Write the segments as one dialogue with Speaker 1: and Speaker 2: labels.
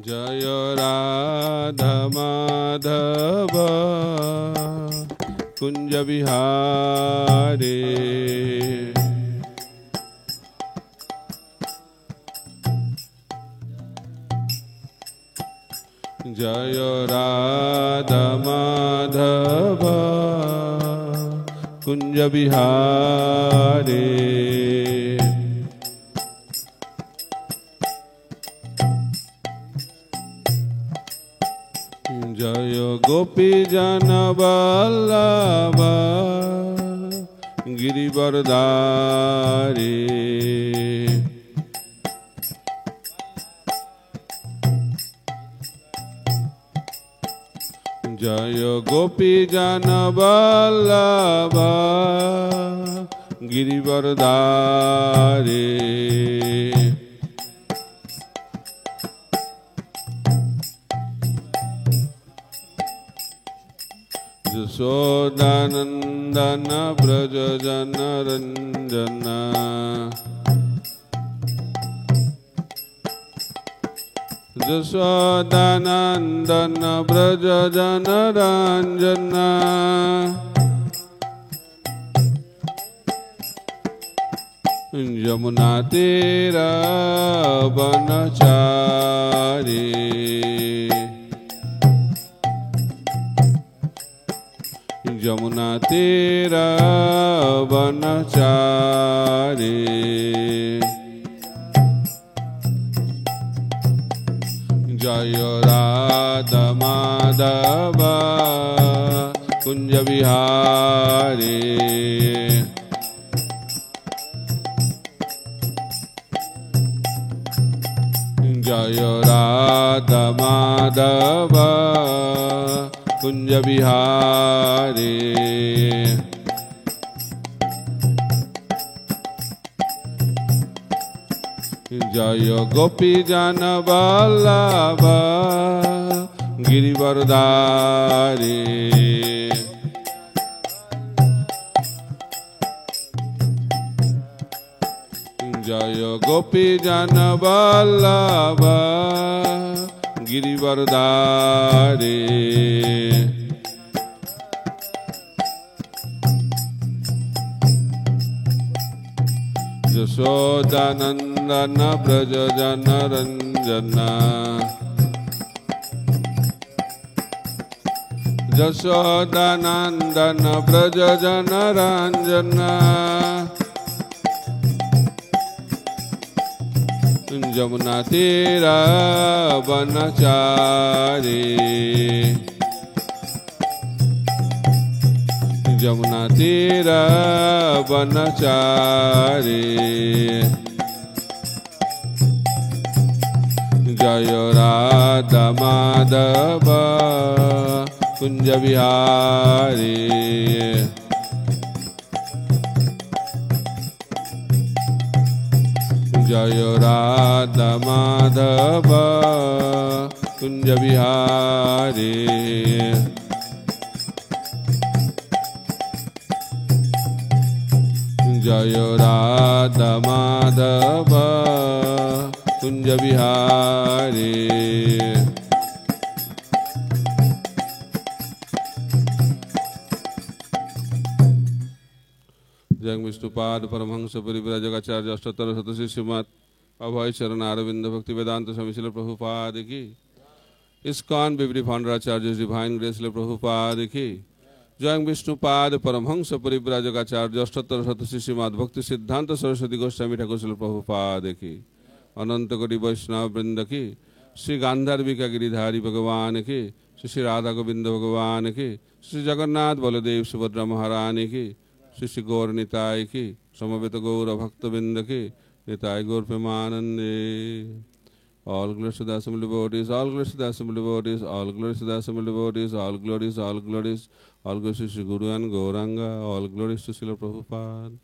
Speaker 1: जय राधा माधव कुंज विहारे जय राधा माधव कुंज विहारे जय गोपी जन वल्लभ गिरिवरधारी जय गोपी जन वल्लभ गिरिवरधारी यशोदानंदन ब्रज जन रंजन यशोदानंदन ब्रज जन रंजन यमुना तीरा वनचारी यमुना तीरा वनचारी जय राधा माधव कुंज विहारी जय राधा माधव कुंज विहारी जय गोपी जन वल्लभ गिरिवरधारी जय गोपी जन वल्लभ गिरिवरधारी यशोदानंदन ब्रज जन रंजन यशोदानंदन ब्रज जन रंजन यमुना तीरा वनचारी यमुना तीरा वनचारी जय राधा माधव कुंज विहारी जय राधा माधव कुंज विहारी जय राधा माधव कुंज विहारी जंग विष्णुपाद परमहंस परिव्राजकाचार्य अष्टोत्तर शतश्री श्रीमद् अभय चरण अरविंद भक्ति वेदांत स्वामी श्रील प्रभुपाद की इस्कॉन बिबरी फाउंडराचार्य डिवाइन ग्रेस श्रील प्रभुपाद की जंग विष्णुपाद परमहंस परिव्राजकाचार्य अष्टोत्तर शतश्री श्रीमद् भक्ति सिद्धांत सरस्वती गोस्वामी ठाकुर श्रील प्रभुपाद की अनंत कोटि वैष्णव वृंद की श्री गांधार्विका गिरिधारी भगवान की श्री राधा गोविंद भगवान की श्री जगन्नाथ बलदेव सुभद्रा महारानी की श्री गौर निताय की समवेत गौर भक्तबिंद की निताय गौर प्रेमानंदे all glories to the assembled devotees, all glories to the assembled devotees, all glories to the assembled devotees, all glories, all glories, all glories to Sri Guru and Gauranga, all glories to Srila Prabhupada.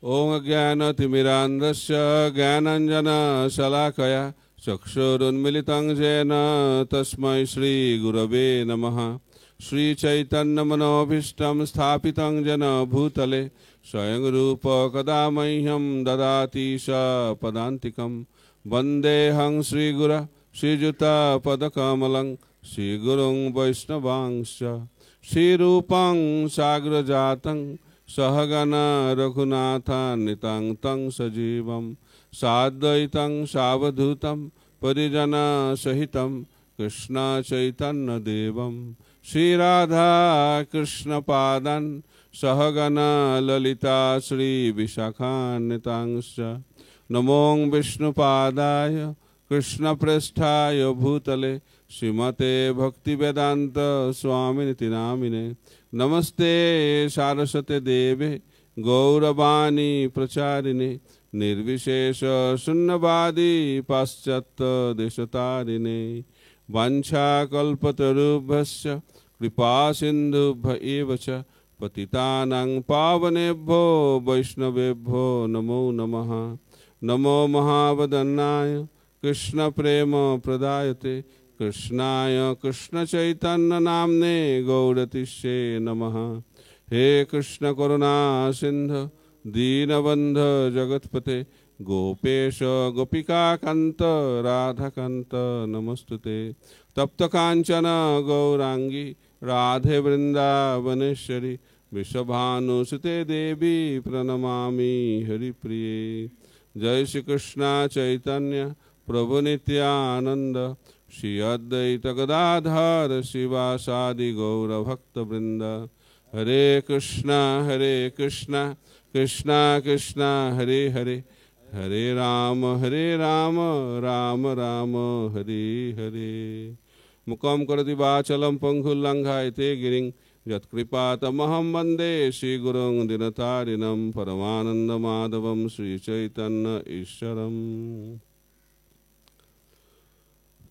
Speaker 1: Om Jnana Timirandasya Jnananjana Shalakaya Chakshurunmilitang Jena Tasmai Shri Gurave Namaha Shri Chaitanya Manobhishtam Sthapitang Jana Bhutale स्वयं रूप कदा मह्यं ददाति स पदान्तिकं वन्देऽहं श्रीगुरु श्रीयुतपदकमलं श्रीगुरुं वैष्णवांश्च श्रीरूपं साग्रजातं सहगण रघुनाथान्वितं तं सजीवं साद्वैतं सावधूतं परिजनसहितं कृष्ण चैतन्य देवं श्रीराधा कृष्ण पादान् सहगण ललिता श्री विशाखान्वितांश्च नमो विष्णुपादाय कृष्ण पृष्ठाय भूतले श्रीमते भक्तिवेदांत स्वामिनिति नामिने नमस्ते सारस्वते देवे गौरवाणी प्रचारिणे निर्विशेष शून्यवादी पाश्चात्य देशतारिणे वाञ्छाकल्पतरुभ्यश्च कृपा सिन्धुभ्य एव च पतितानां पावनेभ्यो वैष्णवेभ्यो नमो नमः। नमो महावदन्नाय कृष्ण प्रेम प्रदायते कृष्णाय कृष्ण चैतन्य नाम्ने गौरतिष्ये नमः। हे कृष्ण करुणा सिंधु दीनबंध जगत्पते गोपेश गोपिका कांत राधाकांत नमस्तुते तप्त कांचन गौरांगी राधे वृंदावनेश्वरी विश्वभानुसुते देवी प्रणमामि हरिप्रिये। जय श्री कृष्ण चैतन्य प्रभु नित्यानंद श्री अद्वैत गदाधर शिवासादि गौर भक्त वृंद। हरे कृष्णा कृष्णा कृष्णा हरे हरे हरे राम राम राम हरे हरे। मुखं करोति वाचालं पंगुल्लंघयते गिरिं यत्कृपातमहं वन्दे श्रीगुरुं दीनतारिणं परमानन्दमाधवं श्रीचैतन्य ईश्वरम्।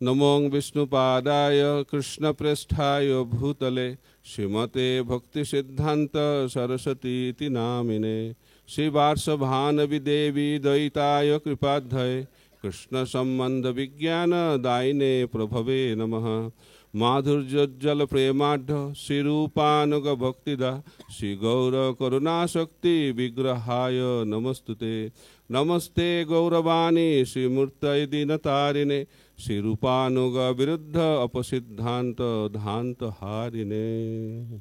Speaker 1: नमो विष्णुपादाय कृष्णप्रेष्ठाय भूतले श्रीमते भक्तिसिद्धान्त सरस्वतीति नामिने श्रीवार्षभानवि देवी द्वैताय कृपाध्याय कृष्ण संबंध विज्ञान दायिने प्रभवे नमः। माधुर्योज्जल प्रेमाढ्य श्रीरूपानुग भक्तिदा श्री गौर करुणा शक्ति विग्रहाय नमस्तुते। नमस्ते गौरवाणी श्रीमूर्तये दीनतारिणे श्रीरूपानुग विरुद्ध अपसिद्धांत धांत हारिणे।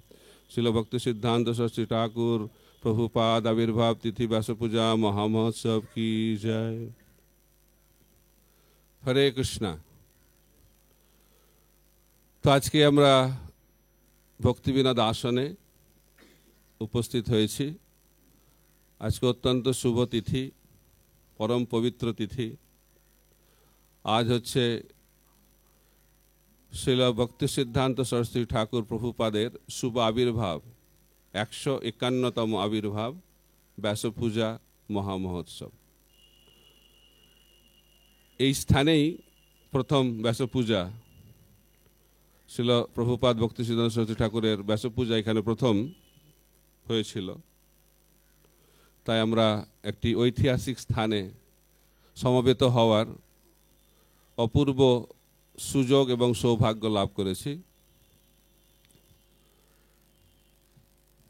Speaker 1: श्रील भक्ति सिद्धांत सरस्वती ठाकुर प्रभुपाद आविर्भाव तिथि व्यास पूजा महामहोत्सव की जय। हरे कृष्णा। तो आज के আমরা ভক্তিবিনোদ আসনে উপস্থিত হয়েছি। আজকে অত্যন্ত শুভ তিথি, পরম পবিত্র তিথি। আজ হচ্ছে শ্রীল ভক্তি সিদ্ধান্ত সরস্বতী ঠাকুর প্রভুপাদের শুভ আবির্ভাব, 151তম আবির্ভাব ব্যাসপূজা মহামহোৎসব। এই স্থানেই প্রথম ব্যাসপূজা, শ্রীল প্রভুপাদ ভক্তি সিদ্ধান্ত সরস্বতী ঠাকুরের ব্যাসপূজা এখানে প্রথম হয়েছিল। তাই আমরা একটি ঐতিহাসিক স্থানে সমবেত হওয়ার অপূর্ব সুযোগ এবং সৌভাগ্য লাভ করেছি।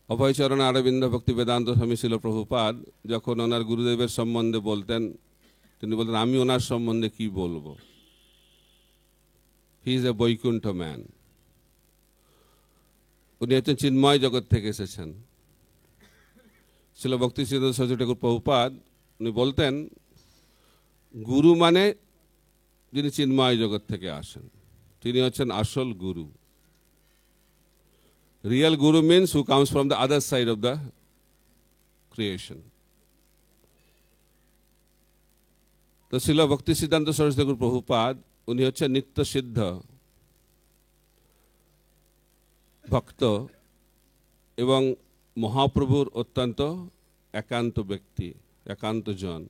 Speaker 1: অভয়চরণ অরবিন্দ ভক্তি বেদান্ত স্বামী শ্রীল প্রভুপাদ যখন ওনার গুরুদেবের সম্বন্ধে বলতেন, তিনি বলতেন আমি ওনার সম্বন্ধে কি বলবো। He is a Baikuntha man. উনি হচ্ছেন চিন্ময় জগৎ থেকে এসেছেন। শ্রীল ভক্তি সিদ্ধান্ত সরস্বতী ঠাকুর প্রভুপাদ উনি বলতেন গুরু মানে যিনি চিন্ময় জগৎ থেকে আসেন, তিনি হচ্ছেন আসল গুরু। Real Guru means who comes from the other side of the creation. তো শ্রীল ভক্তি সিদ্ধান্ত সরস্বতী ঠাকুর প্রভুপাদ উনি হচ্ছেন নিত্য সিদ্ধ ভক্ত এবং মহাপ্রভুর অত্যন্ত একান্ত ব্যক্তি, একান্ত জন।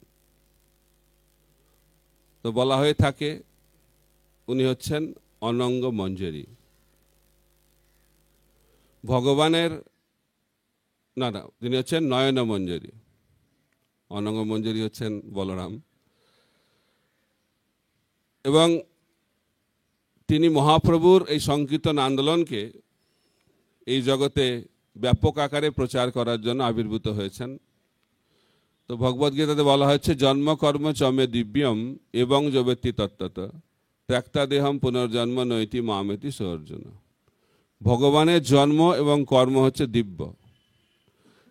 Speaker 1: তো বলা হয়ে থাকে উনি হচ্ছেন অনঙ্গ মঞ্জরি। ভগবানের না, তিনি হচ্ছেন নয়ন মঞ্জরি। অনঙ্গ মঞ্জরি হচ্ছেন বলরাম। এবং তিনি মহাপ্রভুর এই সংকীর্তন আন্দোলনকে এই জগতে ব্যাপক আকারে প্রচার করার জন্য আবির্ভূত হয়েছেন তো ভগবদ্গীতাতে বলা হচ্ছে জন্ম কর্ম চমে দিব্যম এবং জবেত্তি তত্ত্বত ত্যাক্তা দেহম পুনর্জন্ম নৈতি মামেতি সর্জুন। ভগবানের জন্ম এবং কর্ম হচ্ছে দিব্য।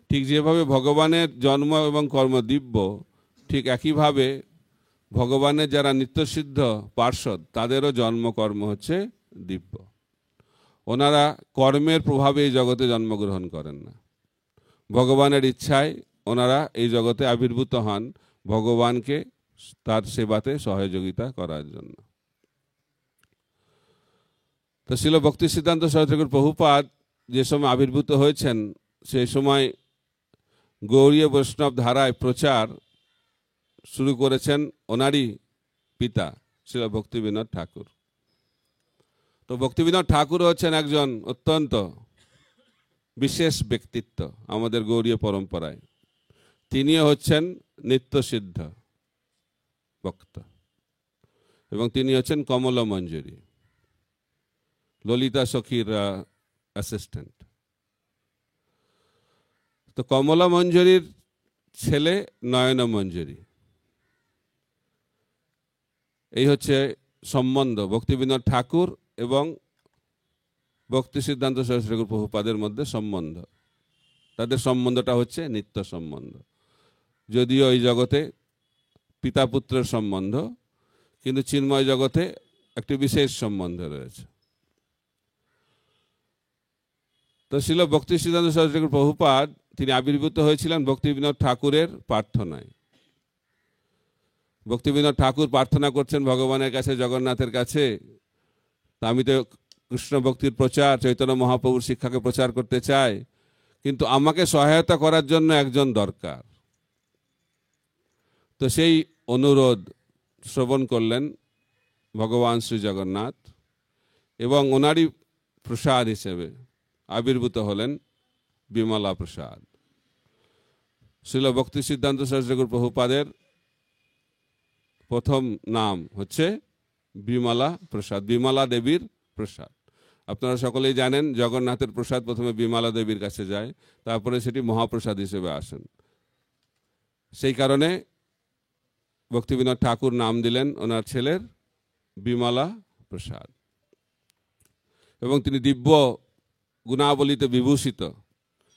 Speaker 1: ঠিক যেভাবে ভগবানের জন্ম এবং কর্ম দিব্য, ঠিক একইভাবে ভগবানের যারা নিত্যসিদ্ধ পার্ষদ তাদেরও জন্মকর্ম হচ্ছে দিব্য। ওনারা কর্মের প্রভাবে এই জগতে জন্মগ্রহণ করেন না, ভগবানের ইচ্ছায় ওনারা এই জগতে আবির্ভূত হন ভগবানকে তার সেবাতে সহযোগিতা করার জন্য। তো শ্রীল ভক্তি সিদ্ধান্ত সরস্বতী ঠাকুর প্রভুপাদ যে সময় আবির্ভূত হয়েছেন সেই সময় গৌড়ীয় বৈষ্ণব ধারায় প্রচার শুরু করেছেন ওনারই পিতা শ্রীল ভক্তিবিনোদ ঠাকুর। তো ভক্তিবিনোদ ঠাকুর হচ্ছেন একজন অত্যন্ত বিশেষ ব্যক্তিত্ব আমাদের গৌড়ীয় পরম্পরায়। তিনিও হচ্ছেন নিত্যসিদ্ধ বক্তা এবং তিনি হচ্ছেন কমলা মঞ্জুরি, ললিতা সখীর অ্যাসিস্ট্যান্ট। তো কমলা মঞ্জুরির ছেলে নয়না মঞ্জুরি। এই হচ্ছে সম্বন্ধ ভক্তিবিনোদ ঠাকুর এবং ভক্তি সিদ্ধান্ত সরস্বতী ঠাকুর প্রভুপাদের মধ্যে সম্বন্ধ। তাদের সম্বন্ধটা হচ্ছে নিত্য সম্বন্ধ, যদিও এই জগতে পিতা পুত্রের সম্বন্ধ, কিন্তু চিন্ময় জগতে একটি বিশেষ সম্বন্ধ রয়েছে। তো ছিল ভক্তি সিদ্ধান্ত সরস্বতী ঠাকুর প্রভুপাদ তিনি আবির্ভূত হয়েছিলেন ভক্তিবিনোদ ঠাকুরের প্রার্থনায়। ভক্তিবিনোদ ঠাকুর প্রার্থনা করছেন ভগবানের কাছে, জগন্নাথের কাছে, আমি তো কৃষ্ণ ভক্তির প্রচার, চৈতন্য মহাপ্রভুর শিক্ষাকে প্রচার করতে চাই, কিন্তু আমাকে সহায়তা করার জন্য একজন দরকার। তো সেই অনুরোধ শ্রবণ করলেন ভগবান শ্রী জগন্নাথ এবং ওনারই প্রসাদ হিসেবে আবির্ভূত হলেন বিমলা প্রসাদ। শ্রীল ভক্তি সিদ্ধান্ত সরস্বতী ঠাকুর প্রভুপাদের প্রথম নাম হচ্ছে বিমলা প্রসাদ, বিমলা দেবীর প্রসাদ। আপনারা সকলেই জানেন জগন্নাথের প্রসাদ প্রথমে বিমলা দেবীর কাছে যায়, তারপরে সেটি মহাপ্রসাদ হিসেবে আসেন। সেই কারণে ভক্তিবিনোদ ঠাকুর নাম দিলেন ওনার ছেলের বিমলা প্রসাদ। এবং তিনি দিব্য গুণাবলীতে বিভূষিত,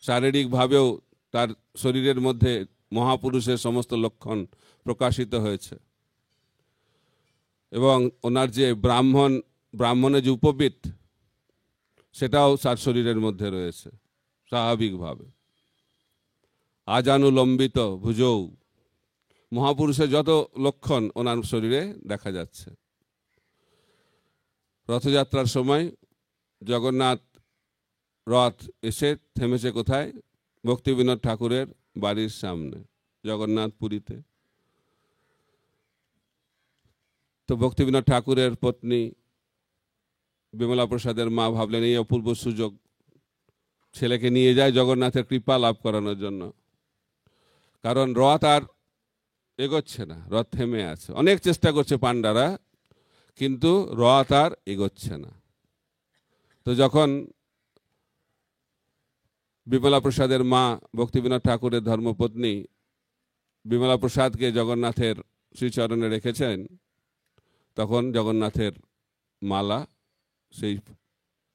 Speaker 1: শারীরিকভাবেও তার শরীরের মধ্যে মহাপুরুষের সমস্ত লক্ষণ প্রকাশিত হয়েছে। এবং ওনার যে ব্রাহ্মণের যে উপবীত সেটাও তার শরীরের মধ্যে রয়েছে স্বাভাবিকভাবে। আজানুলম্বিত ভুজৌ, মহাপুরুষের যত লক্ষণ ওনার শরীরে দেখা যাচ্ছে। রথযাত্রার সময় জগন্নাথ রথ এসে থেমেছে কোথায়? ভক্তিবিনোদ ঠাকুরের বাড়ির সামনে, জগন্নাথ পুরীতে। তো ভক্তিবিনোদ ঠাকুরের পত্নী বিমলা প্রসাদের মা ভাবলেন এই অপূর্ব সুযোগ, ছেলেকে নিয়ে যায় জগন্নাথের কৃপা লাভ করানোর জন্য। কারণ রথ আর এগোচ্ছে না, রথ থেমে আছে। অনেক চেষ্টা করছে পাণ্ডারা, কিন্তু রথ আর এগোচ্ছে না। তো যখন বিমলা প্রসাদের মা ভক্তিবিনোদ ঠাকুরের ধর্মপত্নী বিমলা প্রসাদকে জগন্নাথের শ্রীচরণে রেখেছেন, তখন জগন্নাথের মালা সেই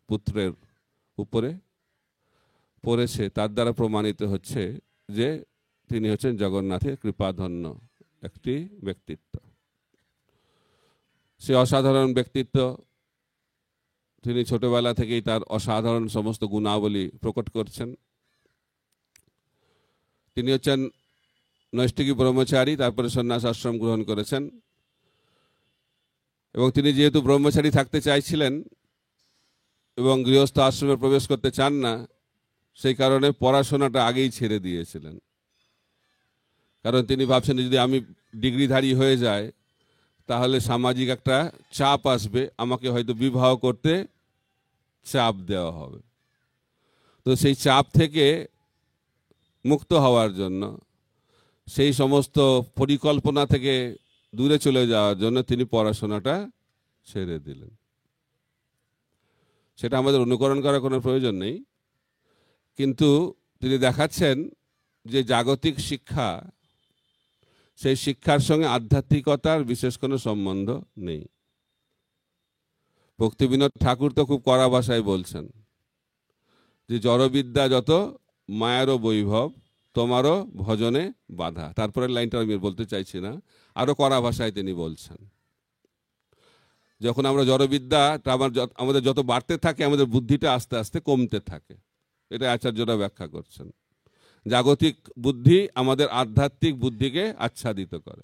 Speaker 1: পুত্রের উপরে পড়েছে। তার দ্বারা প্রমাণিত হচ্ছে যে তিনি হচ্ছেন জগন্নাথের কৃপাধন্য একটি ব্যক্তিত্ব। সে অসাধারণ ব্যক্তিত্ব, তিনি ছোটবেলা থেকেই তার অসাধারণ সমস্ত গুণাবলী প্রকট করছেন। তিনি হচ্ছেন নৈষ্ঠিকী ব্রহ্মচারী, তারপরে সন্ন্যাস আশ্রম গ্রহণ করেছেন। এবং তিনি যেহেতু ব্রহ্মচারী থাকতে চাইছিলেন এবং গৃহস্থ আশ্রমে প্রবেশ করতে চান না, সেই কারণে পড়াশোনাটা আগেই ছেড়ে দিয়েছিলেন। কারণ তিনি ভাবছেন যদি আমি ডিগ্রিধারী হয়ে যায় তাহলে সামাজিক একটা চাপ আসবে, আমাকে হয়তো বিবাহ করতে চাপ দেওয়া হবে। তো সেই চাপ থেকে মুক্ত হওয়ার জন্য, সেই সমস্ত পরিকল্পনা থেকে দূরে চলে যাওয়ার জন্য তিনি পড়াশোনাটা ছেড়ে দিলেন। সেটা আমাদের অনুকরণ করার কোনো প্রয়োজন নেই, কিন্তু তিনি দেখাচ্ছেন যে জাগতিক শিক্ষা সেই শিক্ষার সঙ্গে আধ্যাত্মিকতার বিশেষ কোনো সম্বন্ধ নেই। ভক্তিবিনোদ ঠাকুর তো খুব কড়া ভাষায় বলছেন যে জড়বিদ্যা যত মায়ারও বৈভব, তোমারও ভজনে বাধা। তারপরের লাইনটা আমি বলতে চাইছি না, আরো কড়া ভাষায় তিনি বলছেন যখন আমরা জড়বিদ্যাটা আমাদের যত বাড়তে থাকে আমাদের বুদ্ধিটা আস্তে আস্তে কমতে থাকে। এটা আচার্যরা ব্যাখ্যা করছেন। জাগতিক বুদ্ধি আমাদের আধ্যাত্মিক বুদ্ধিকে আচ্ছাদিত করে।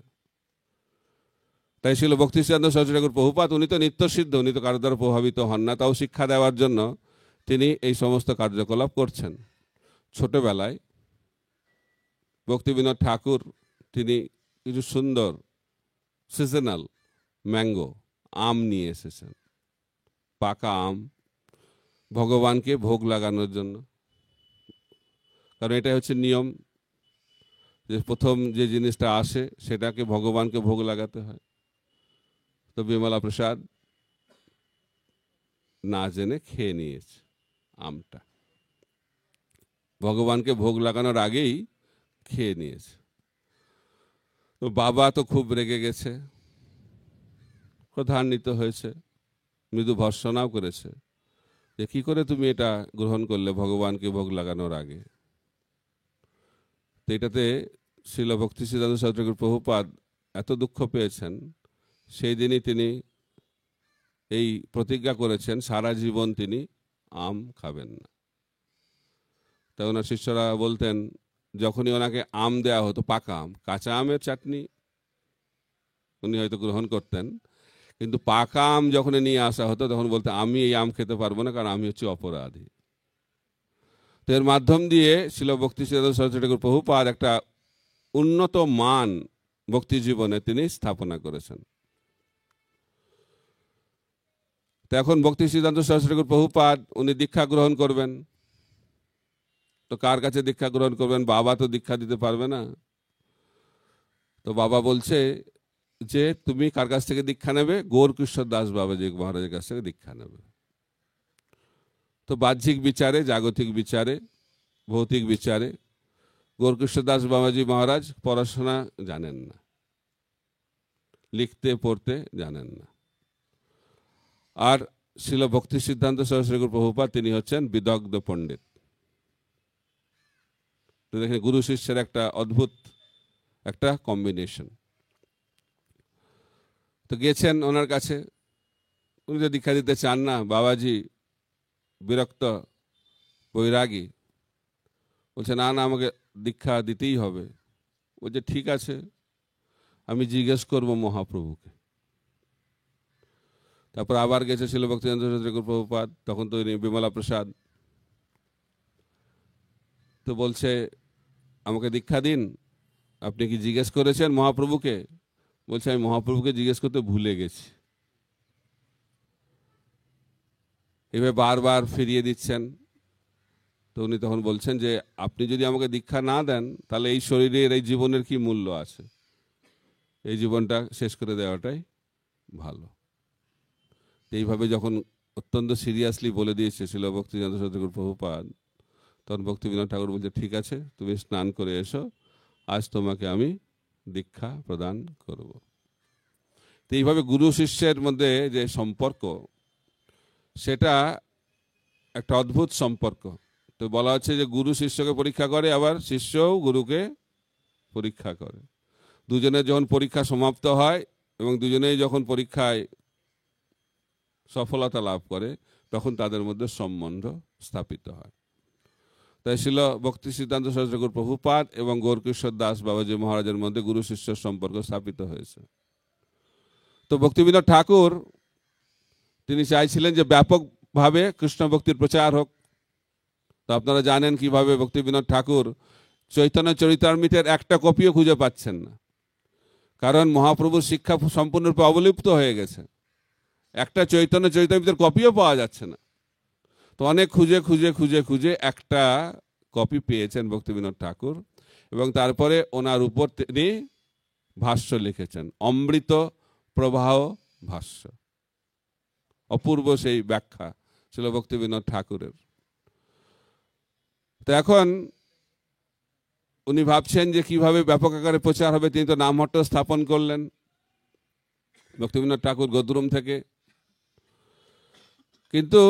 Speaker 1: তাই ছিল ভক্তিসিদ্ধান্ত সরস্বতী ঠাকুর প্রভুপাদ, উনি তো নিত্যসিদ্ধ, উনি তো কারো দ্বারা প্রভাবিত হন না, তাও শিক্ষা দেওয়ার জন্য তিনি এই সমস্ত কার্যকলাপ করছেন। ছোটবেলায় ভক্তিবিনোদ ঠাকুর তিনি কিছু সুন্দর সিজনাল ম্যাঙ্গো আম নিয়ে এসেছেন, পাকা আম, ভগবানকে ভোগ লাগানোর জন্য। কারণ এটা হচ্ছে নিয়ম যে প্রথম যে জিনিসটা আসে সেটাকে ভগবানকে ভোগ লাগাতে হয়। তো বিমলা প্রসাদ না জেনে খেয়ে নিয়েছে আমটা, ভগবানকে ভোগ লাগানোর আগেই খেয়ে নিয়েছে। তো বাবা তো খুব রেগে গেছে, ক্রোধান্বিত হয়েছে, মৃদু ভর্ৎসনাও করেছে যে কি করে তুমি এটা গ্রহণ করলে ভগবানকে ভোগ লাগানোর আগে। তো এটাতে শ্রীল ভক্তি সিদ্ধান্ত সরস্বতী ঠাকুর প্রভুপাদ এত দুঃখ পেয়েছেন, সেই দিনই তিনি এই প্রতিজ্ঞা করেছেন সারা জীবন তিনি আম খাবেন না। তাই ওনার শিষ্যরা বলতেন যখনই ওনাকে আম দেয়া হতো, পাকা আম, কাঁচা আমের চাটনি উনি হয়তো গ্রহণ করতেন, কিন্তু পাকা আম যখন নিয়ে আসা হতো তখন বলতেন আমি এই আম খেতে পারবো না, কারণ আমি হচ্ছে অপরাধী। তো এর মাধ্যম দিয়ে শ্রীল ভক্তি সিদ্ধান্ত সরস্বতী ঠাকুর প্রভুপাদ একটা উন্নত মান ভক্তি জীবনে তিনি স্থাপনা করেছেন। তো এখন ভক্তি সিদ্ধান্ত সরস্বতী ঠাকুর প্রভুপাদ উনি দীক্ষা গ্রহণ করবেন, তো কার কাছে দীক্ষা গ্রহণ করবেন? বাবা তো দীক্ষা দিতে পারবে না। তো বাবা বলছে যে তুমি কার কাছ থেকে দীক্ষা নেবে? গৌরকিশোর দাস বাবাজি মহারাজের কাছ থেকে দীক্ষা নেবে। তো বাহ্যিক বিচারে, জাগতিক বিচারে, ভৌতিক বিচারে গৌরকিশোর দাস বাবাজি মহারাজ পড়াশোনা জানেন না, লিখতে পড়তে জানেন না। আর শ্রীল ভক্তি সিদ্ধান্ত সরস্বতী ঠাকুর প্রভুপাদ তিনি হচ্ছেন বিদগ্ধ পণ্ডিত। তো দেখেন গুরু শিষ্যের একটা অদ্ভুত একটা কম্বিনেশন। তো গেছেন ওনার কাছে, উনি তো দীক্ষা দিতে চান না, বাবাজি বিরক্ত বৈরাগী, বলছে না না আমাকে দীক্ষা দিতেই হবে। বলছে ঠিক আছে, আমি জিজ্ঞেস করবো মহাপ্রভুকে। তারপর আবার গেছে ছিল ভক্তিচন্দ্র ঠাকুর প্রভুপাদ, তখন তো বিমলা প্রসাদ, তো বলছে আমাকে দীক্ষা দিন, আপনি কি জিজ্ঞেস করেছেন মহাপ্রভুকে? বলছে আমি মহাপ্রভুকে জিজ্ঞেস করতে ভুলে গেছি। এভাবে বারবার ফিরিয়ে দিচ্ছেন। তো উনি তখন বলছেন যে আপনি যদি আমাকে দীক্ষা না দেন তাহলে এই শরীরের এই জীবনের কি মূল্য আছে? এই জীবনটা শেষ করে দেওয়াটাই ভালো। এইভাবে যখন অত্যন্ত সিরিয়াসলি বলে দিয়েছে শ্রীল ভক্তিচন্দ্র সরস্বতী ঠাকুর প্রভুপাদ, তখন ভক্তিবিনোদ ঠাকুর বলছে ঠিক আছে তুমি স্নান করে এসো, আজ তোমাকে আমি দীক্ষা প্রদান করব। তো এইভাবে গুরু শিষ্যের মধ্যে যে সম্পর্ক, সেটা একটা অদ্ভুত সম্পর্ক। তো বলা হচ্ছে যে গুরু শিষ্যকে পরীক্ষা করে, আবার শিষ্যও গুরুকে পরীক্ষা করে। দুজনের যখন পরীক্ষা সমাপ্ত হয় এবং দুজনেই যখন পরীক্ষায় সফলতা লাভ করে তখন তাদের মধ্যে সম্বন্ধ স্থাপিত হয়। তাই ছিল ভক্তি সিদ্ধান্ত সরস্বতী ঠাকুর প্রভুপাদ এবং গৌরকিশোর দাস বাবাজি মহারাজের মধ্যে গুরু শিষ্যের সম্পর্ক স্থাপিত হয়েছে। তো ভক্তিবিনোদ ঠাকুর তিনি চাইছিলেন যে ব্যাপকভাবে কৃষ্ণ ভক্তির প্রচার হোক। তো আপনারা জানেন কিভাবে ভক্তিবিনোদ ঠাকুর চৈতন্য চরিতামৃতের একটা কপিও খুঁজে পাচ্ছেন না, কারণ মহাপ্রভুর শিক্ষা সম্পূর্ণরূপে অবলুপ্ত হয়ে গেছে। একটা চৈতন্য চরিতামৃতের কপিও পাওয়া যাচ্ছে না। তো অনেক খুঁজে খুঁজে খুঁজে খুঁজে একটা কপি পেয়েছেন ভক্তিবিনোদ ঠাকুর, এবং তারপরে ওনার উপর তিনি ভাষ্য লিখেছেন, অমৃত প্রবাহ ভাষ্য। অপূর্ব সেই ব্যাখ্যা ছিল ভক্তিবিনোদ ঠাকুরের। তো এখন উনি ভাবছেন যে কিভাবে ব্যাপক আকারে প্রচার হবে। তিনি তো নামহট্ট স্থাপন করলেন ভক্তিবিনোদ ঠাকুর গদ্রুম থেকে, কিন্তু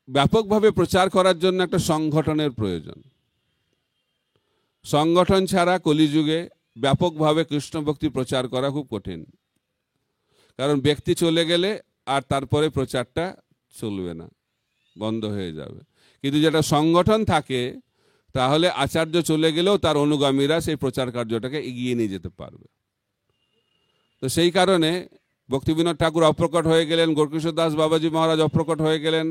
Speaker 1: ব্যাপকভাবে প্রচার করার জন্য একটা সংগঠনের প্রয়োজন। সংগঠন ছাড়া কলিযুগে ব্যাপকভাবে কৃষ্ণ ভক্তি প্রচার করা খুব কঠিন, কারণ ব্যক্তি চলে গেলে আর তারপরে প্রচারটা চলবে না, বন্ধ হয়ে যাবে। কিন্তু যেটা সংগঠন থাকে, তাহলে আচার্য চলে গেলেও তার অনুগামীরা সেই প্রচার কার্যটাকে এগিয়ে নিয়ে যেতে পারবে। তো সেই কারণে ভক্তিবিনোদ ঠাকুর অপ্রকট হয়ে গেলেন, গৌরকিশোর দাস বাবাজি মহারাজ অপ্রকট হয়ে গেলেন।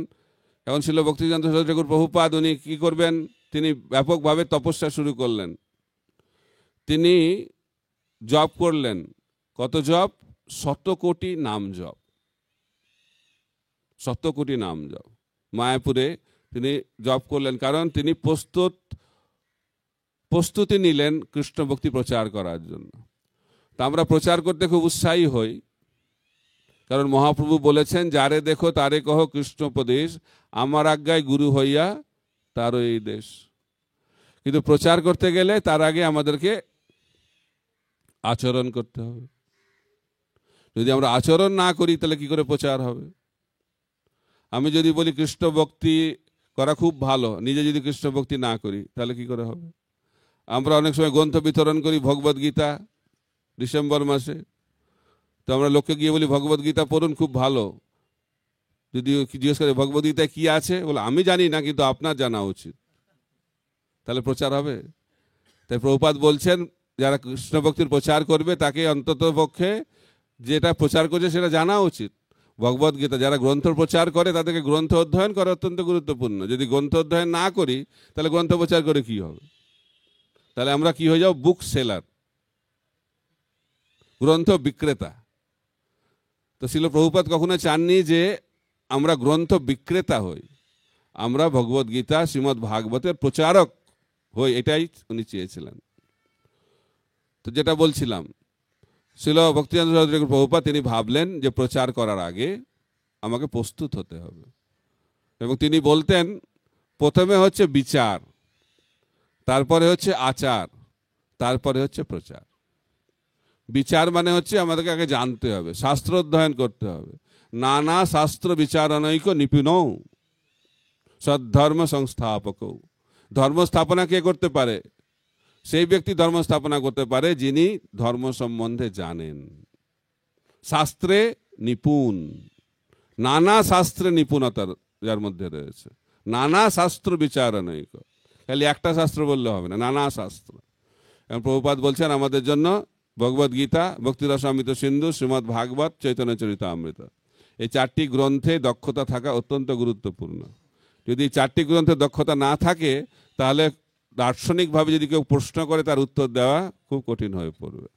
Speaker 1: এখন ছিল ভক্তিচন্দ্র সরস্বতী ঠাকুর প্রভুপাদ, উনি কী করবেন, তিনি ব্যাপকভাবে তপস্যা শুরু করলেন। তিনি জপ করলেন। কত জপ? 100 কোটি নাম জপ। 100 কোটি নাম জপ মায়াপুরে তিনি জপ করলেন, কারণ তিনি প্রস্তুতি নিলেন কৃষ্ণ ভক্তি প্রচার করার জন্য। তা আমরা প্রচার করতে খুব উৎসাহী হই, কারণ মহাপ্রভু বলেছেন, যারে দেখো তারে কহ কৃষ্ণোপদেশ, আমার আজ্ঞায় গুরু হইয়া তারও এই দেশ। কিন্তু প্রচার করতে গেলে তার আগে আমাদেরকে আচরণ করতে হবে। যদি আমরা আচরণ না করি তাহলে কি করে প্রচার হবে? আমি যদি বলি কৃষ্ণ ভক্তি করা খুব ভালো, নিজে যদি কৃষ্ণ ভক্তি না করি তাহলে কি করে হবে? আমরা অনেক সময় গ্রন্থ বিতরণ করি ভগবদ গীতা ডিসেম্বর মাসে, তো আমরা লোককে গিয়ে বলি ভগবদ গীতা পড়ুন, খুব ভালো। যদি জিজ্ঞেস করে ভগবদ গীতায় কি আছে, বলে আমি জানি না, কিন্তু আপনার জানা উচিত। তাহলে প্রচার হবে? তাই প্রভুপাদ বলছেন, যারা কৃষ্ণ ভক্তির প্রচার করবে তাকে অন্তত পক্ষে যেটা প্রচার করছে সেটা জানা উচিত। ভগবদ গীতা যারা গ্রন্থ প্রচার করে তাদেরকে গ্রন্থ অধ্যয়ন করা অত্যন্ত গুরুত্বপূর্ণ। যদি গ্রন্থ অধ্যয়ন না করি তাহলে গ্রন্থ প্রচার করে কি হবে? তাহলে আমরা কি হয়ে যাব? বুক সেলার, গ্রন্থ বিক্রেতা। তো শিল প্রভুপাদ কখনো চাননি যে আমরা গ্রন্থ বিক্রেতা হই, আমরা ভগবদ গীতা শ্রীমদ্ ভাগবতের প্রচারক হই, এটাই উনি চেয়েছিলেন। তো যেটা বলছিলাম, শিল ভক্তিচন্দ্র সরস্বতী ঠাকুর প্রভুপাদ তিনি ভাবলেন যে প্রচার করার আগে আমাকে প্রস্তুত হতে হবে, এবং তিনি বলতেন প্রথমে হচ্ছে বিচার, তারপরে হচ্ছে আচার, তারপরে হচ্ছে প্রচার। বিচার মানে হচ্ছে আমাদেরকে আগে জানতে হবে, শাস্ত্র অধ্যয়ন করতে হবে। নানা শাস্ত্র বিচারণৈক নিপুণৌ সদ্ধর্ম সংস্থাপক। ধর্ম স্থাপনা কে করতে পারে? সেই ব্যক্তি ধর্ম স্থাপনা করতে পারে যিনি ধর্ম সম্বন্ধে জানেন, শাস্ত্রে নিপুণ। নানা শাস্ত্রে নিপুণতার যার মধ্যে রয়েছে, নানা শাস্ত্র বিচারণৈক। খালি একটা শাস্ত্র বললে হবে না, নানা শাস্ত্র। এবং প্রভুপাদ বলছেন আমাদের জন্য ভগবদ গীতা, ভক্তিরসামৃত সিন্ধু, শ্রীমদ্ ভাগবত, চৈতন্য চরিতামৃত, এই 4টি গ্রন্থে দক্ষতা থাকা অত্যন্ত গুরুত্বপূর্ণ। যদি 4টি গ্রন্থে দক্ষতা না থাকে তাহলে দার্শনিকভাবে যদি কেউ প্রশ্ন করে তার উত্তর দেওয়া খুব কঠিন হয়ে পড়বে।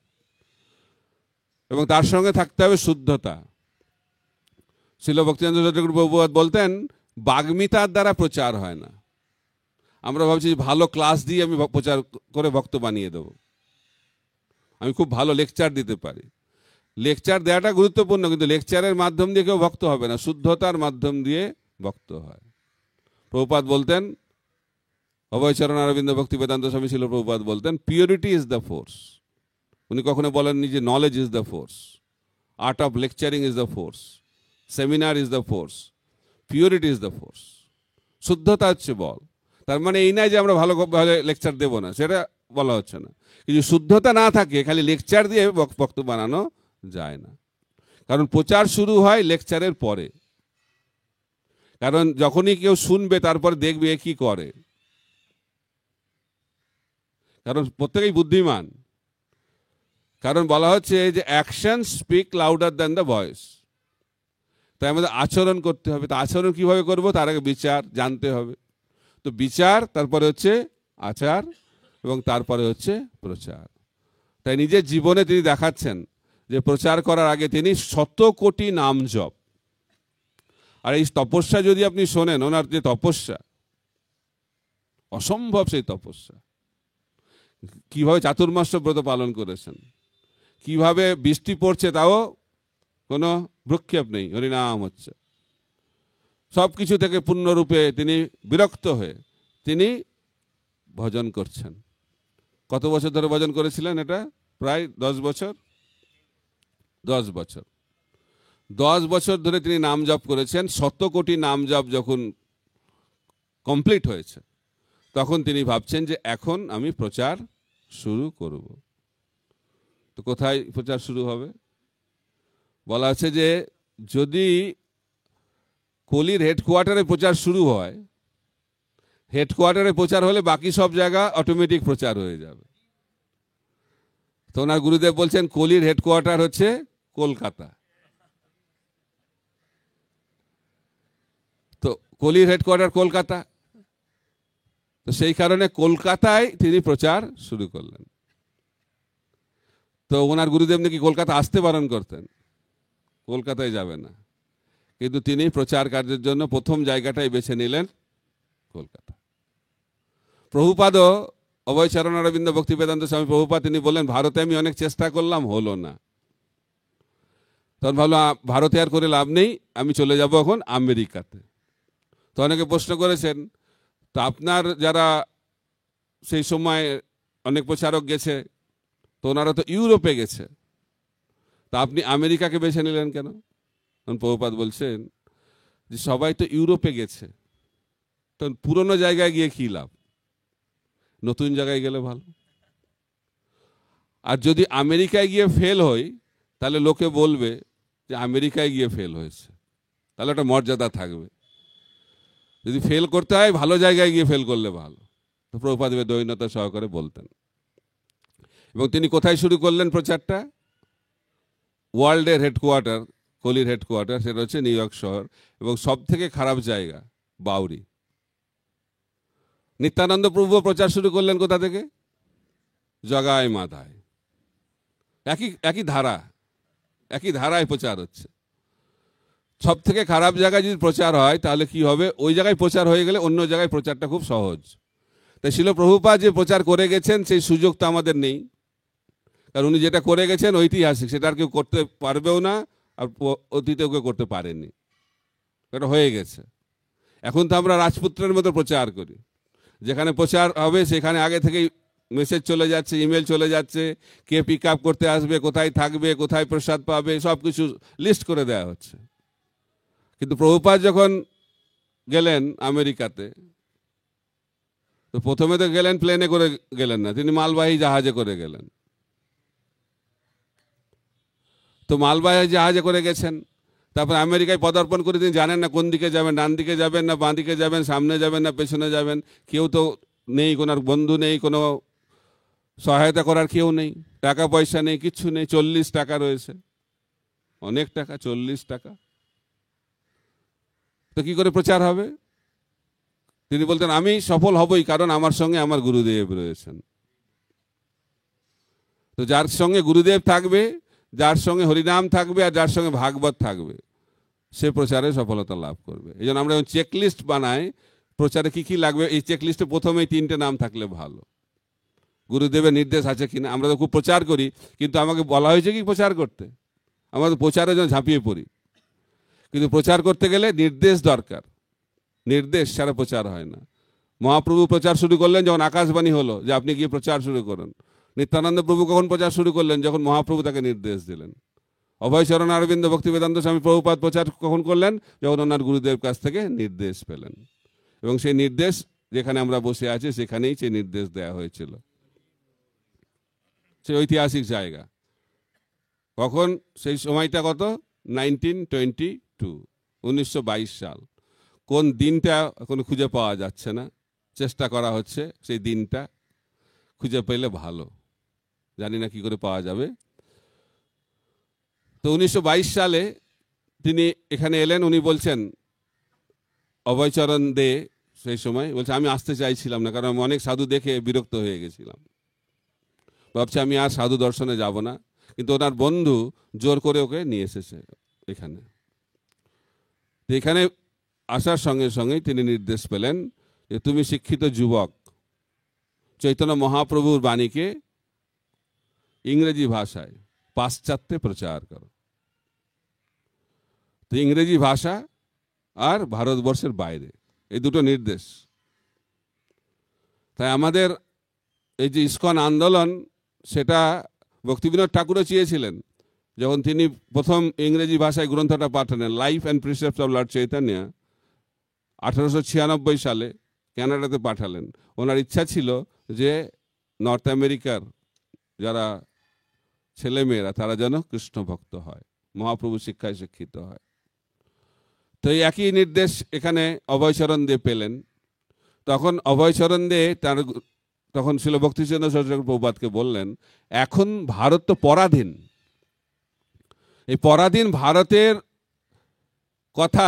Speaker 1: এবং তার সঙ্গে থাকতে হবে শুদ্ধতা। শিল ভক্তিচন্দ্র ঠাকুর প্রভুপাদ বলতেন, বাগ্মিতার দ্বারা প্রচার হয় না। আমরা ভাবছি ভালো ক্লাস দিয়ে আমি প্রচার করে ভক্ত বানিয়ে দেব, আমি খুব ভালো লেকচার দিতে পারি। লেকচার দেওয়াটা গুরুত্বপূর্ণ, কিন্তু লেকচারের মাধ্যম দিয়ে কেউ ভক্ত হবে না, শুদ্ধতার মাধ্যম দিয়ে ভক্ত হয়। প্রভুপাদ বলতেন, অভয়চরণ অরবিন্দ ভক্তি বেদান্ত স্বামী শিল প্রভুপাদ বলতেন, পিওরিটি ইজ দ্য ফোর্স। উনি কখনো বলেননি যে knowledge is the force, art of lecturing is the force, seminar is the force, purity is the force. শুদ্ধতা হচ্ছে বল। তার মানে এই নয় যে আমরা ভালো লেকচার দেবো না, সেটা বলা হচ্ছে না। কিন্তু শুদ্ধতা না থাকে খালি লেকচার দিয়ে বক্তব্য বানানো যায় না। কারণ প্রচার শুরু হয় লেকচারের পরে, কারণ যখনই কেউ শুনবে তারপরে দেখবে কি করে, কারণ প্রত্যেকেই বুদ্ধিমান। কারণ বলা হচ্ছে যে action speak louder than the voice. তাই আমাদের আচরণ করতে হবে। তো আচরণ কিভাবে করব? তার আগে বিচার জানতে হবে। তো বিচার, তারপরে হচ্ছে আচার, এবং তারপরে হচ্ছে প্রচার। তাই নিজের জীবনে তিনি দেখাচ্ছেন যে প্রচার করার আগে তিনি 100 কোটি নাম জপ। আর এই তপস্যা যদি আপনি শোনেন, ওনার যে তপস্যা অসম্ভব, সেই তপস্যা কিভাবে চাতুর্মাস্য ব্রত পালন করেছেন, কিভাবে বৃষ্টি পড়ছে তাও কোনো ভ্রুক্ষেপ নেই, হরিনাম হচ্ছে। সব কিছু থেকে পূর্ণরূপে তিনি বিরক্ত হয়ে তিনি ভজন করছেন। কত বছর ধরে ভজন করেছিলেন? এটা প্রায় 10 বছর। 10 বছর 10 বছর ধরে তিনি নাম জপ করেছেন। 100 কোটি নাম জপ যখন কমপ্লিট হয়েছে, তখন তিনি ভাবছেন যে এখন আমি প্রচার শুরু করব। তো কোথায় প্রচার শুরু হবে? বলা আছে যে যদি কলির হেডকোয়ার্টারে প্রচার শুরু হয়, হেডকোয়ার্টারে প্রচার হলে বাকি সব জায়গা অটোমেটিক প্রচার হয়ে যাবে। তো ওনার গুরুদেব বলছেন কলির হেডকোয়ার্টার হচ্ছে কলকাতা। তো কলির হেডকোয়ার্টার কলকাতা, তো সেই কারণে কলকাতায় তিনি প্রচার শুরু করলেন। তো ওনার গুরুদেব নাকি কলকাতা আসতে বারণ করতেন, কলকাতায় যাবে না, কিন্তু তিনি প্রচার কার্যের জন্য প্রথম জায়গাটাই বেছে নিলেন কলকাতা। প্রভুপাদও অভয়চরণ অরবিন্দ ভক্তিবেদান্ত স্বামী প্রভুপাদ তিনি বললেন ভারতে আমি অনেক চেষ্টা করলাম, হলো না। তখন ভাবলাম ভারতে আর করে লাভ নেই, আমি চলে যাব এখন আমেরিকাতে। তো অনেকে প্রশ্ন করেছেন, তো আপনার যারা সেই সময় অনেক প্রচারক গেছে, তো ওনারা তো ইউরোপে গেছে, তা আপনি আমেরিকাকে বেছে নিলেন কেন? প্রভুপাদ বলছেন যে সবাই তো ইউরোপে গেছে, তখন পুরনো জায়গায় গিয়ে কী লাভ, নতুন জায়গায় গেলে ভালো। আর যদি আমেরিকায় গিয়ে ফেল হই, তাহলে লোকে বলবে যে আমেরিকায় গিয়ে ফেল হয়েছে, তাহলে একটা মর্যাদা থাকবে। যদি ফেল করতে হয় ভালো জায়গায় গিয়ে ফেল করলে ভালো। তো প্রভুপাদ দৈন্যতা সহকারে বলতেন। এবং তিনি কোথায় শুরু করলেন প্রচারটা? ওয়ার্ল্ডের হেডকোয়ার্টার, কলির হেডকোয়ার্টার, সেটা হচ্ছে নিউ ইয়র্ক শহর, এবং সব থেকে খারাপ জায়গা বাউরি। নিত্যানন্দ প্রভু প্রচার শুরু করলেন কোথা থেকে? জগায় মাথায়। একই ধারায় প্রচার হচ্ছে। সব থেকে খারাপ জায়গায় যদি প্রচার হয় তাহলে কি হবে? ওই জায়গায় প্রচার হয়ে গেলে অন্য জায়গায় প্রচারটা খুব সহজ। তাই শিল প্রভুপাদ যে প্রচার করে গেছেন সেই সুযোগ তো আমাদের নেই, কারণ উনি যেটা করে গেছেন ঐতিহাসিক, সেটা আর কেউ করতে পারবেও না, আর অতীতেও কেউ করতে পারেনি, এটা হয়ে গেছে। এখন তো আমরা রাজপুত্রের মতো প্রচার করি, যেখানে প্রচার হবে সেখানে আগে থেকেই মেসেজ চলে যাচ্ছে, ইমেল চলে যাচ্ছে, কে পিক আপ করতে আসবে, কোথায় থাকবে, কোথায় প্রসাদ পাবে, সব কিছু লিস্ট করে দেওয়া হচ্ছে। কিন্তু প্রভুপাদ যখন গেলেন আমেরিকাতে, তো প্রথমে তো গেলেন প্লেনে করে গেলেন না, তিনি মালবাহী জাহাজে করে গেলেন। তো মালবাহী জাহাজে করে গেছেন, তারপর আমেরিকায় পদার্পণ করে তিনি জানেন না কোন দিকে যাবেন, ডান দিকে যাবেন না বাঁ দিকে যাবেন, সামনে যাবেন না পেছনে যাবেন, কেউ তো নেই, কোনো বন্ধু নেই, কোনো সহায়তা করার কেউ নেই, টাকা পয়সা নেই, কিচ্ছু নেই। 40 টাকা রয়েছে, অনেক টাকা, 40 টাকা। তো কি করে প্রচার হবে? তিনি বলতেন আমি সফল হবই, কারণ আমার সঙ্গে আমার গুরুদেব রয়েছেন। তো যার সঙ্গে গুরুদেব থাকবে, যার সঙ্গে হরিনাম থাকবে, আর যার সঙ্গে ভাগবত থাকবে, সে প্রচারে সফলতা লাভ করবে। এই জন্য আমরা চেকলিস্ট বানাই, প্রচারে কি কি লাগবে, এই চেকলিস্টে প্রথমেই 3টে নাম থাকলে ভালো। গুরুদেবের নির্দেশ আছে কিনা। আমরা তো খুব প্রচার করি, কিন্তু আমাকে বলা হয়েছে কি প্রচার করতে? আমরা তো প্রচারের জন্য ঝাঁপিয়ে পড়ি, কিন্তু প্রচার করতে গেলে নির্দেশ দরকার, নির্দেশ ছাড়া প্রচার হয় না। মহাপ্রভু প্রচার শুরু করলেন যখন আকাশবাণী হলো যে আপনি গিয়ে প্রচার শুরু করুন। নিত্যানন্দ প্রভু কখন প্রচার শুরু করলেন? যখন মহাপ্রভু তাকে নির্দেশ দিলেন। অভয়চরণ অরবিন্দ ভক্তিবেদান্ত স্বামী প্রভুপাদ প্রচার কখন করলেন? যখন ওনার গুরুদেব কাছ থেকে নির্দেশ পেলেন, এবং সেই নির্দেশ যেখানে আমরা বসে আছি সেখানেই সেই নির্দেশ দেওয়া হয়েছিল। সেই ঐতিহাসিক জায়গা কখন? সেই সময়টা কত? 1922, 1922 সাল। কোন দিনটা এখনো খুঁজে পাওয়া যাচ্ছে না, চেষ্টা করা হচ্ছে সেই দিনটা খুঁজে পেলে ভালো, জানি না কি করে পাওয়া যাবে। তো 1922 সালে তিনি এখানে এলেন। উনি বলছেন, অভয়চরণ দে সেই সময় বলছে আমি আসতে চাইছিলাম না, কারণ আমি অনেক সাধু দেখে বিরক্ত হয়ে গেছিলাম, ভাবছি আমি আর সাধু দর্শনে যাব না। কিন্তু ওনার বন্ধু জোর করে ওকে নিয়ে এসেছে এখানে। এখানে আসার সঙ্গে সঙ্গেই তিনি নির্দেশ পেলেন যে তুমি শিক্ষিত যুবক, চৈতন্য মহাপ্রভুর বাণীকে ইংরেজি ভাষায় পাশ্চাত্যে প্রচার করো। তো ইংরেজি ভাষা আর ভারতবর্ষের বাইরে, এই দুটো নির্দেশ। তাই আমাদের এই যে ইসকন আন্দোলন, সেটা ভক্তিবিনোদ ঠাকুরও চেয়েছিলেন যখন তিনি প্রথম ইংরেজি ভাষায় গ্রন্থটা পাঠালেন, life and precepts of Lord Chaitanya, 1896 সালে কানাডাতে পাঠালেন। ওনার ইচ্ছা ছিল যে নর্থ আমেরিকার যারা ছেলেমেয়েরা তারা যেন কৃষ্ণ ভক্ত হয়, মহাপ্রভু শিক্ষায় শিক্ষিত হয়। তো এই একই নির্দেশ এখানে অভয়চরণ দে পেলেন। তখন অভয়চরণ দে তখন ছিল ভক্তিচন্দ্র সরস্বতী প্রভুপাদকে বললেন, এখন ভারত তো পরাধীন, এই পরাধীন ভারতের কথা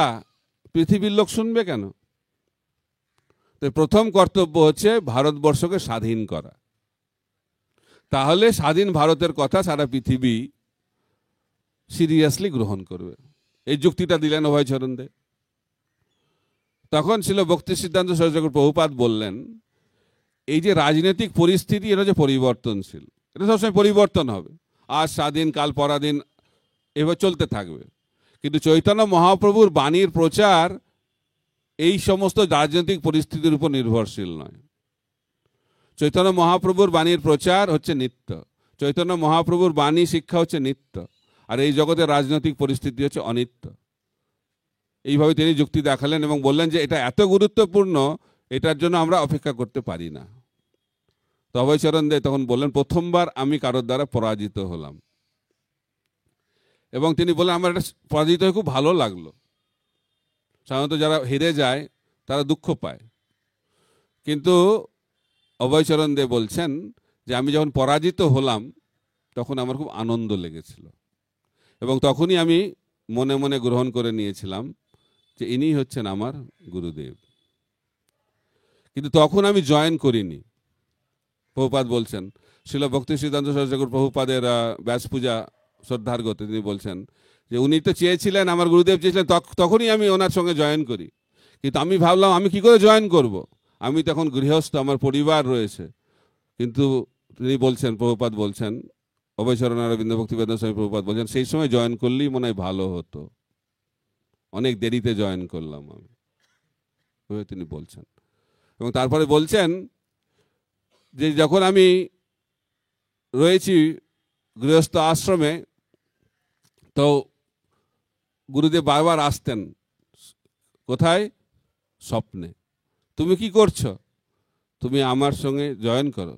Speaker 1: পৃথিবীর লোক শুনবে কেন? তো প্রথম কর্তব্য হচ্ছে ভারতবর্ষকে স্বাধীন করা, তাহলে স্বাধীন ভারতের কথা সারা পৃথিবী সিরিয়াসলি গ্রহণ করবে। এই যুক্তিটা দিলেন অভয়চরণ দে। তখন ছিল ভক্তি সিদ্ধান্ত সরস্বতী প্রভুপাদ বললেন, এই যে রাজনৈতিক পরিস্থিতি, এটা যে পরিবর্তনশীল, এটা সবসময় পরিবর্তন হবে, আজ স্বাধীন কাল পরাধীন এভাবে চলতে থাকবে। কিন্তু চৈতন্য মহাপ্রভুর বাণীর প্রচার এই সমস্ত রাজনৈতিক পরিস্থিতির উপর নির্ভরশীল নয়। চৈতন্য মহাপ্রভুর বাণীর প্রচার হচ্ছে নিত্য, চৈতন্য মহাপ্রভুর বাণী শিক্ষা হচ্ছে নিত্য, আর এই জগতের রাজনৈতিক পরিস্থিতি হচ্ছে অনিত্য। এইভাবে তিনি যুক্তি দেখালেন এবং বললেন যে এটা এত গুরুত্বপূর্ণ, এটার জন্য আমরা অপেক্ষা করতে পারি না। তো অভয়চরণ দে তখন বললেন, প্রথমবার আমি কারোর দ্বারা পরাজিত হলাম, এবং তিনি বললেন আমার এটা পরাজিত হয়ে খুব ভালো লাগলো। সাধারণত যারা হেরে যায় তারা দুঃখ পায়, কিন্তু অভয়চরণ দে বলছেন যে আমি যখন পরাজিত হলাম তখন আমার খুব আনন্দ লেগেছিল, এবং তখনই আমি মনে মনে গ্রহণ করে নিয়েছিলাম যে ইনি হচ্ছেন আমার গুরুদেব। কিন্তু তখন আমি জয়েন করিনি। প্রভুপাদ বলছেন, শিল ভক্তি সিদ্ধান্ত সরস্বতী প্রভুপাদের ব্যাস পূজা শ্রদ্ধার্ঘ্যতে তিনি বলছেন যে উনি তো চেয়েছিলেন, আমার গুরুদেব চেয়েছিলেন, তখনই আমি ওনার সঙ্গে জয়েন করি। কিন্তু আমি ভাবলাম আমি কি করে জয়েন করব, আমি তখন গৃহস্থ, আমার পরিবার রয়েছে। কিন্তু তিনি বলছেন, প্রভুপাদ বলছেন, অভয়চরণ অরবিন্দ ভক্তিবেদান্ত স্বামী প্রভুপাদ বলছেন, সেই সময় জয়েন করলেই মনে হয় ভালো হতো, অনেক দেরিতে জয়েন করলাম আমি, তিনি বলছেন। এবং তারপরে বলছেন যে যখন আমি রয়েছি গৃহস্থ আশ্রমে, তো গুরুদেব বারবার আসতেন। কোথায়? স্বপ্নে। তুমি কি করছো? তুমি আমার সঙ্গে জয়েন করো,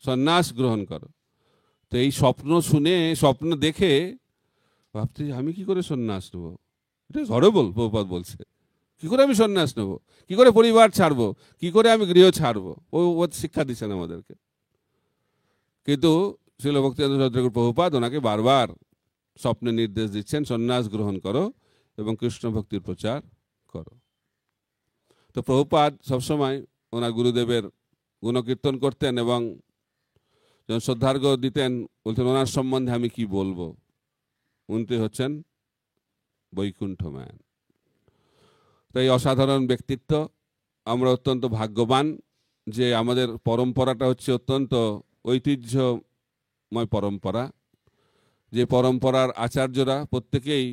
Speaker 1: সন্ন্যাস গ্রহণ করো। তো এই স্বপ্ন শুনে, স্বপ্ন দেখে ভাবতে আমি কি করে সন্ন্যাস নেবো, এটা হরিবল। প্রভুপাদ বলছে, কি করে আমি সন্ন্যাস নেবো, কি করে পরিবার ছাড়বো, কি করে আমি গৃহ ছাড়বো, ও শিক্ষা দিচ্ছেন আমাদেরকে। কিন্তু শিল ভক্তিবেদান্ত সরস্বতী প্রভুপাদ ওনাকে বারবার স্বপ্নে নির্দেশ দিচ্ছেন, সন্ন্যাস গ্রহণ করো এবং কৃষ্ণ ভক্তির প্রচার করো। তো প্রভুপাদ সবসময় ওনার গুরুদেবের গুণকীর্তন করতেন এবং যখন শ্রদ্ধার্ঘ্য দিতেন বলতেন, ওনার সম্বন্ধে আমি কি বলবো, উনি হচ্ছেন বৈকুণ্ঠ ম্যান। তাই অসাধারণ ব্যক্তিত্ব। আমরা অত্যন্ত ভাগ্যবান যে আমাদের পরম্পরাটা হচ্ছে অত্যন্ত ঐতিহ্যময় পরম্পরা, যে পরম্পরার আচার্যরা প্রত্যেকেই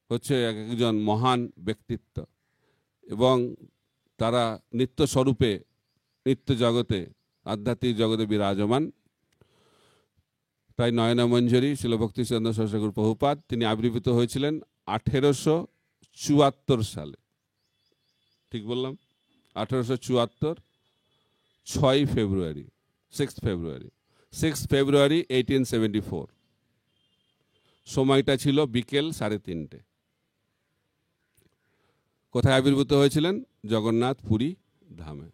Speaker 1: হচ্ছে একজন মহান ব্যক্তিত্ব, এবং তারা নিত্য স্বরূপে নিত্য জগতে, আধ্যাত্মিক জগতে বিরাজমান। তাই নয়নমঞ্জরি শিল ভক্তি সিদ্ধান্ত সরস্বতী প্রভুপাদ তিনি আবির্ভূত হয়েছিলেন 1874 সালে। ঠিক বললাম? 1874, 6 ফেব্রুয়ারি, 6 ফেব্রুয়ারি 1874। সময়টা ছিল বিকেল 3:30। কোথায় আবির্ভূত হয়েছিলেন? জগন্নাথ পুরী ধামে।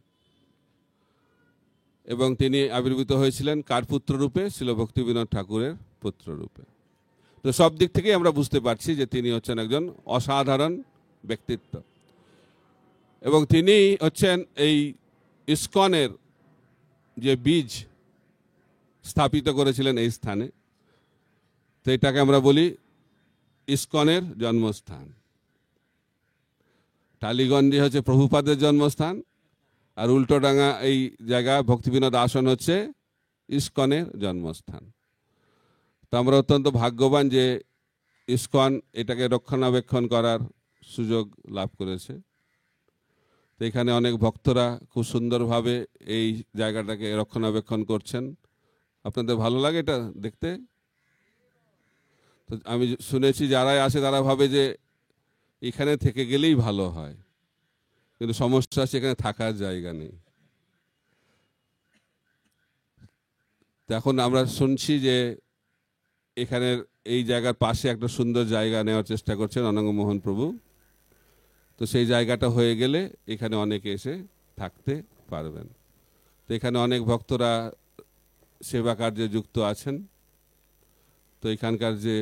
Speaker 1: এবং তিনি আবির্ভূত হয়েছিলেন কার পুত্র রূপে? শিল ভক্তিবিনোদ ঠাকুরের পুত্র রূপে। তো সব দিক থেকেই আমরা বুঝতে পারছি যে তিনি হচ্ছেন একজন অসাধারণ ব্যক্তিত্ব, এবং তিনি হচ্ছেন এই ইসকনের যে বীজ স্থাপিত করেছিলেন এই স্থানে। তো এটাকে আমরা বলি ইসকনের জন্মস্থান। টালিগঞ্জে হচ্ছে প্রভুপাদের জন্মস্থান, আর উল্টোডাঙ্গা এই জায়গা ভক্তিবিনোদ আসন হচ্ছে ইসকনের জন্মস্থান। তো আমরা অত্যন্ত ভাগ্যবান যে ইসকন এটাকে রক্ষণাবেক্ষণ করার সুযোগ লাভ করেছে। তো এখানে অনেক ভক্তরা খুব সুন্দরভাবে এই জায়গাটাকে রক্ষণাবেক্ষণ করছেন। আপনাদের ভালো লাগে এটা দেখতে? তো আমি শুনেছি যারাই আসে তারা ভাবে যে এখানে থেকে গেলেই ভালো হয়, কিন্তু সমস্যা আছে এখানে থাকার জায়গা নেই। এখন আমরা শুনছি যে এখানের এই জায়গার পাশে একটা সুন্দর জায়গা নেওয়ার চেষ্টা করছেন অনঙ্গমোহন প্রভু। তো সেই জায়গাটা হয়ে গেলে এখানে অনেকে এসে থাকতে পারবেন। তো এখানে অনেক ভক্তরা সেবা কার্যে যুক্ত আছেন। তো এখানকার যে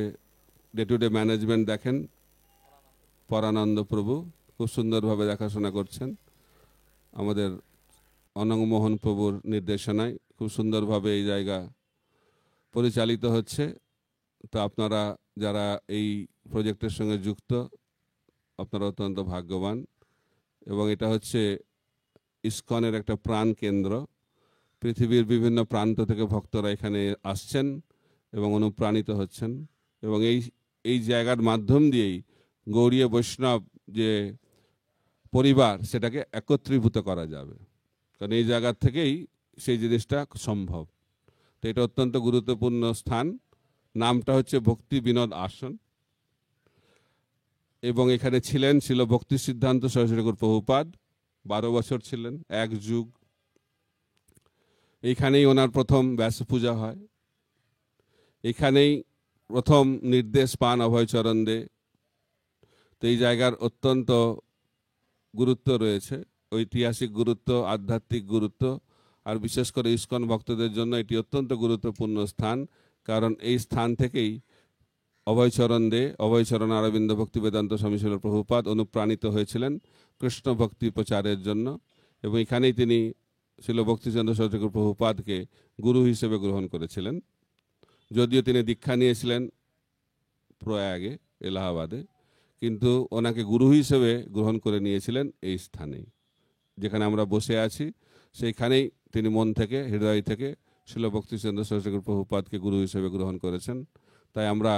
Speaker 1: ডে টু ডে ম্যানেজমেন্ট দেখেন পরানন্দ প্রভু খুব সুন্দরভাবে দেখাশোনা করছেন। আমাদের অনঙ্গমোহন প্রভুর নির্দেশনায় খুব সুন্দরভাবে এই জায়গা পরিচালিত হচ্ছে। তো আপনারা যারা এই প্রজেক্টের সঙ্গে যুক্ত আপনারা অত্যন্ত ভাগ্যবান। এবং এটা হচ্ছে ইসকনের একটা প্রাণ কেন্দ্র। পৃথিবীর বিভিন্ন প্রান্ত থেকে ভক্তরা এখানে আসছেন এবং অনুপ্রাণিত হচ্ছেন, এবং এই জায়গার মাধ্যম দিয়েই গৌড়ীয় বৈষ্ণব যে পরিবার সেটাকে একত্রীভূত করা যাবে, কারণ এই জায়গা থেকেই সেই জিনিসটা সম্ভব। তো এটা অত্যন্ত গুরুত্বপূর্ণ স্থান। নামটা হচ্ছে ভক্তি বিনোদ আসন, এবং এখানে ছিল ভক্তি সিদ্ধান্ত সরস্বতী ঠাকুর প্রভুপাদ। 12 বছর ছিলেন, এক যুগ। এইখানেই ওনার প্রথম ব্যাস পূজা হয়, এখানেই প্রথম নির্দেশ পান অভয়চরণ দে। তো এই জায়গার অত্যন্ত গুরুত্ব রয়েছে, ঐতিহাসিক গুরুত্ব, আধ্যাত্মিক গুরুত্ব, আর বিশেষ করে ইসকন ভক্তদের জন্য এটি অত্যন্ত গুরুত্বপূর্ণ স্থান। কারণ এই স্থান থেকেই অভয়চরণ অরবিন্দ ভক্তি বেদান্ত স্বামী শিল প্রভুপাদ অনুপ্রাণিত হয়েছিলেন কৃষ্ণ ভক্তি প্রচারের জন্য, এবং এখানেই তিনি শিল ভক্তিচন্দ্র সরস্বতী প্রভুপাদকে গুরু হিসেবে গ্রহণ করেছিলেন। যদিও তিনি দীক্ষা নিয়েছিলেন প্রয়াগে, এলাহাবাদে, কিন্তু ওনাকে গুরু হিসেবে গ্রহণ করে নিয়েছিলেন এই স্থানেই, যেখানে আমরা বসে আছি। সেইখানেই তিনি মন থেকে, হৃদয় থেকে শিল ভক্তিচন্দ্র সরস্বতী প্রভুপাদকে গুরু হিসেবে গ্রহণ করেছেন। তাই আমরা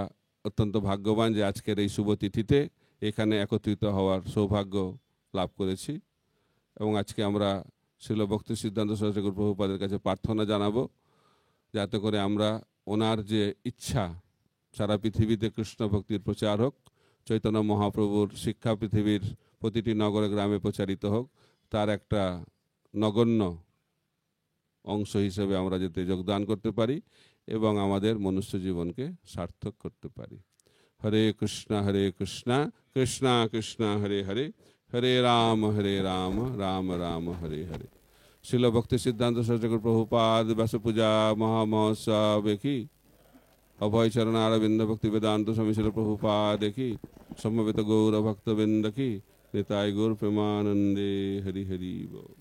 Speaker 1: অত্যন্ত ভাগ্যবান যে আজকের এই শুভ তিথিতে এখানে একত্রিত হওয়ার সৌভাগ্য লাভ করেছি। এবং আজকে আমরা শিল ভক্তি সিদ্ধান্ত সরস্বতী প্রভুপাদের কাছে প্রার্থনা জানাবো, যাতে করে আমরা ওনার যে ইচ্ছা সারা পৃথিবীতে কৃষ্ণ ভক্তির প্রচার হোক, চৈতন্য মহাপ্রভুর শিক্ষা পৃথিবীর প্রতিটি নগরে গ্রামে প্রচারিত হোক, তার একটা নগণ্য অংশ হিসেবে আমরা যাতে যোগদান করতে পারি এবং আমাদের মনুষ্য জীবনকে সার্থক করতে পারি। হরে কৃষ্ণ কৃষ্ণ কৃষ্ণ হরে হরে, হরে রাম রাম রাম হরে হরে। শিল ভক্তি সিদ্ধান্ত সরস্বতী প্রভুপাদ ব্যাস পূজা মহামহোৎসব কি, অভয়চরণ অরবিন্দ ভক্তি বেদান্ত স্বামী শিল প্রভুপাদ কি, সমবেত গৌর ভক্তবৃন্দ কি, নিতাই গৌর প্রেমানন্দে। হরি হরি বল।